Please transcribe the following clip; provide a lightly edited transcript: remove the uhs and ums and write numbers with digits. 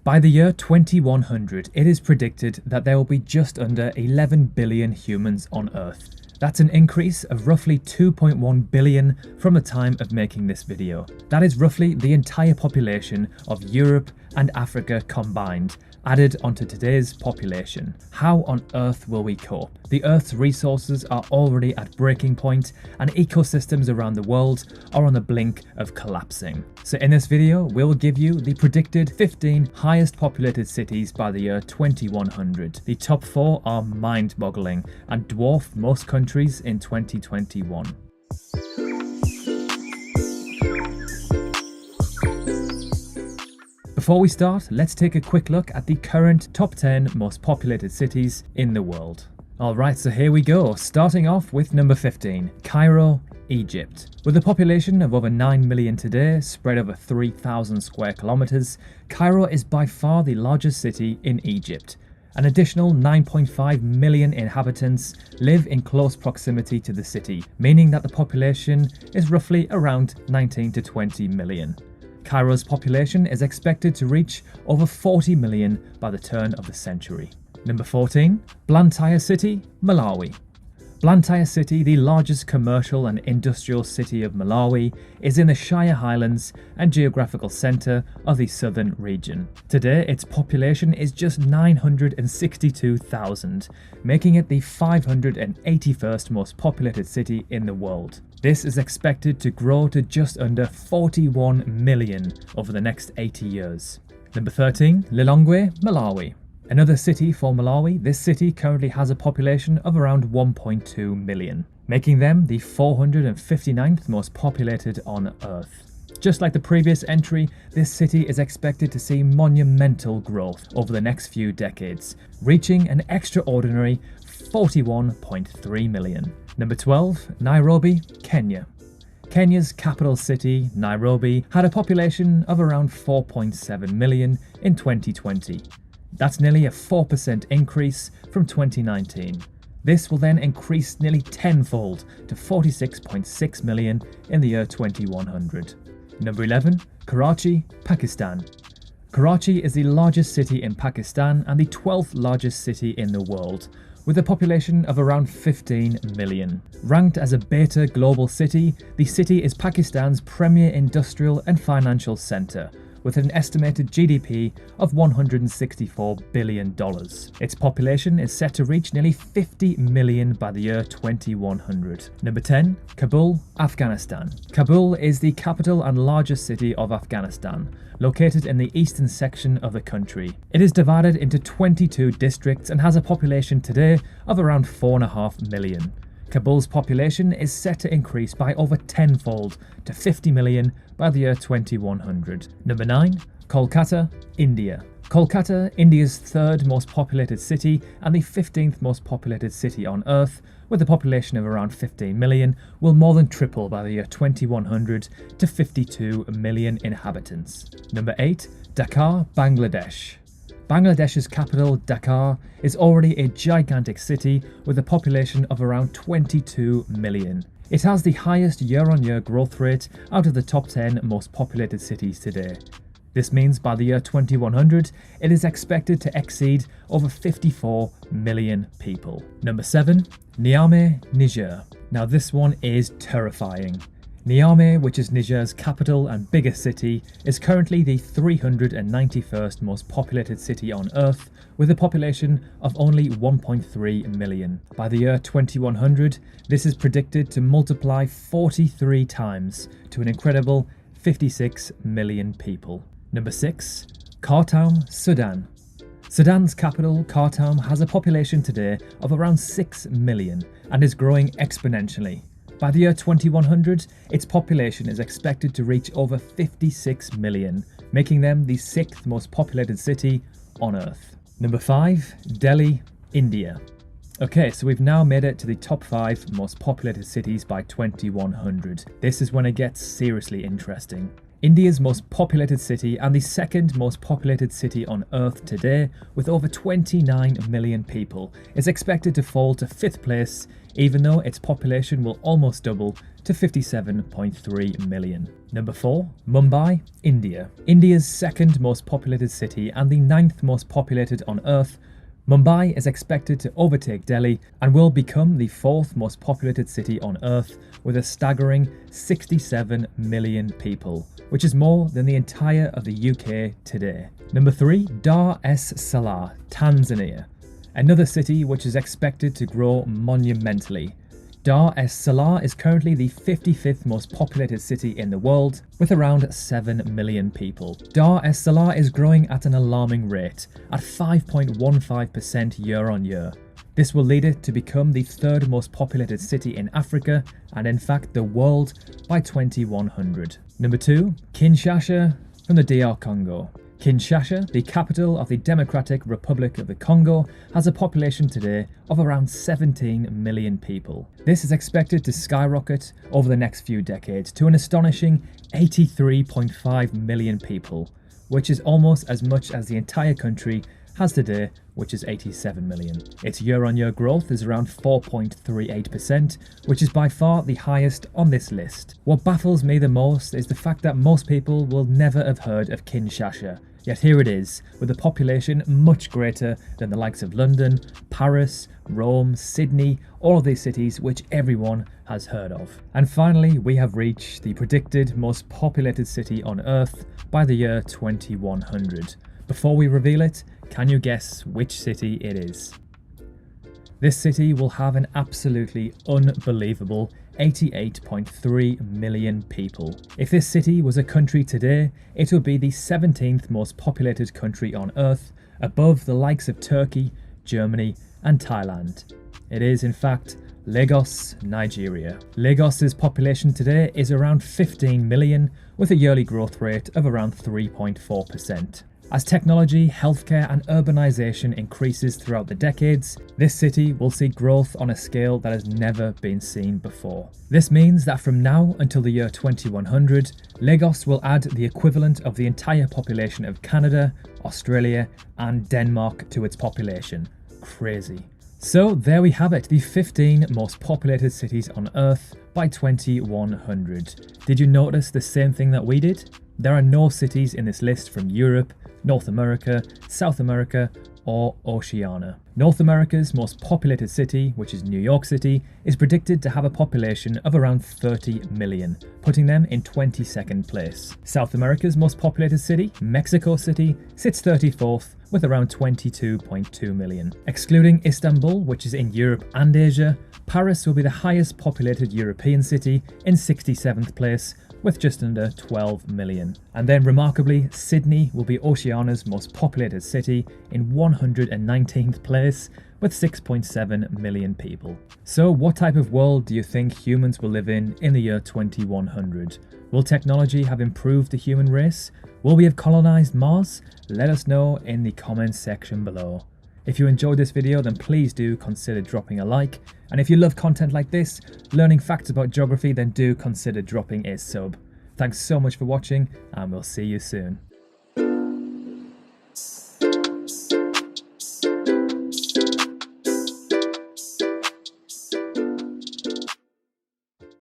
By the year 2100, it is predicted that there will be just under 11 billion humans on Earth. That's an increase of roughly 2.1 billion from the time of making this video. That is roughly the entire population of Europe and Africa combined, added onto today's population. How on earth will we cope? The Earth's resources are already at breaking point and ecosystems around the world are on the blink of collapsing. So in this video, we'll give you the predicted 15 highest populated cities by the year 2100. The top 4 are mind-boggling and dwarf most countries in 2021. Before we start, let's take a quick look at the current top 10 most populated cities in the world. Alright, so here we go, starting off with number 15, Cairo, Egypt. With a population of over 9 million today, spread over 3,000 square kilometers, Cairo is by far the largest city in Egypt. An additional 9.5 million inhabitants live in close proximity to the city, meaning that the population is roughly around 19 to 20 million. Cairo's population is expected to reach over 40 million by the turn of the century. Number 14, Blantyre City, Malawi. Blantyre City, the largest commercial and industrial city of Malawi, is in the Shire Highlands and geographical centre of the southern region. Today, its population is just 962,000, making it the 581st most populated city in the world. This is expected to grow to just under 41 million over the next 80 years. Number 13, Lilongwe, Malawi. Another city for Malawi, this city currently has a population of around 1.2 million, making them the 459th most populated on Earth. Just like the previous entry, this city is expected to see monumental growth over the next few decades, reaching an extraordinary 41.3 million. Number 12, Nairobi, Kenya. Kenya's capital city, Nairobi, had a population of around 4.7 million in 2020. That's nearly a 4% increase from 2019. This will then increase nearly tenfold to 46.6 million in the year 2100. Number 11, Karachi, Pakistan. Karachi is the largest city in Pakistan and the 12th largest city in the world, with a population of around 15 million. Ranked as a beta global city, the city is Pakistan's premier industrial and financial centre, with an estimated GDP of $164 billion. Its population is set to reach nearly 50 million by the year 2100. Number 10, Kabul, Afghanistan. Kabul is the capital and largest city of Afghanistan, located in the eastern section of the country. It is divided into 22 districts and has a population today of around 4.5 million. Kabul's population is set to increase by over tenfold to 50 million by the year 2100. Number 9, Kolkata, India. Kolkata, India's third most populated city and the 15th most populated city on Earth, with a population of around 15 million, will more than triple by the year 2100 to 52 million inhabitants. Number 8, Dhaka, Bangladesh. Bangladesh's capital, Dhaka, is already a gigantic city with a population of around 22 million. It has the highest year-on-year growth rate out of the top 10 most populated cities today. This means by the year 2100, it is expected to exceed over 54 million people. Number 7, Niamey, Niger. Now this one is terrifying. Niamey, which is Niger's capital and biggest city, is currently the 391st most populated city on Earth, with a population of only 1.3 million. By the year 2100, this is predicted to multiply 43 times to an incredible 56 million people. Number 6, Khartoum, Sudan. Sudan's capital, Khartoum, has a population today of around 6 million and is growing exponentially. By the year 2100, its population is expected to reach over 56 million, making them the 6th most populated city on Earth. Number 5, Delhi, India. Okay, so we've now made it to the top 5 most populated cities by 2100. This is when it gets seriously interesting. India's most populated city and the 2nd most populated city on Earth today, with over 29 million people, is expected to fall to 5th place, even though its population will almost double to 57.3 million. Number 4, Mumbai, India. India's second most populated city and the 9th most populated on Earth, Mumbai is expected to overtake Delhi and will become the 4th most populated city on Earth with a staggering 67 million people, which is more than the entire of the UK today. Number 3, Dar es Salaam, Tanzania. Another city which is expected to grow monumentally. Dar es Salaam is currently the 55th most populated city in the world, with around 7 million people. Dar es Salaam is growing at an alarming rate, at 5.15% year on year. This will lead it to become the 3rd most populated city in Africa, and in fact the world, by 2100. Number 2, Kinshasa from the DR Congo. Kinshasa, the capital of the Democratic Republic of the Congo, has a population today of around 17 million people. This is expected to skyrocket over the next few decades to an astonishing 83.5 million people, which is almost as much as the entire country has today, which is 87 million. Its year-on-year growth is around 4.38%, which is by far the highest on this list. What baffles me the most is the fact that most people will never have heard of Kinshasa, yet here it is, with a population much greater than the likes of London, Paris, Rome, Sydney, all of these cities which everyone has heard of. And finally, we have reached the predicted most populated city on Earth by the year 2100. Before we reveal it, can you guess which city it is? This city will have an absolutely unbelievable 88.3 million people. If this city was a country today, it would be the 17th most populated country on Earth, above the likes of Turkey, Germany, and Thailand. It is, in fact, Lagos, Nigeria. Lagos's population today is around 15 million, with a yearly growth rate of around 3.4%. As technology, healthcare and urbanisation increases throughout the decades, this city will see growth on a scale that has never been seen before. This means that from now until the year 2100, Lagos will add the equivalent of the entire population of Canada, Australia and Denmark to its population. Crazy. So there we have it, the 15 most populated cities on Earth by 2100. Did you notice the same thing that we did? There are no cities in this list from Europe, North America, South America, or Oceania. North America's most populated city, which is New York City, is predicted to have a population of around 30 million, putting them in 22nd place. South America's most populated city, Mexico City, sits 34th with around 22.2 million. Excluding Istanbul, which is in Europe and Asia, Paris will be the highest populated European city in 67th place, with just under 12 million. And then remarkably, Sydney will be Oceania's most populated city in 119th place with 6.7 million people. So what type of world do you think humans will live in the year 2100? Will technology have improved the human race? Will we have colonized Mars? Let us know in the comments section below. If you enjoyed this video, then please do consider dropping a like. And if you love content like this, learning facts about geography, then do consider dropping a sub. Thanks so much for watching, and we'll see you soon.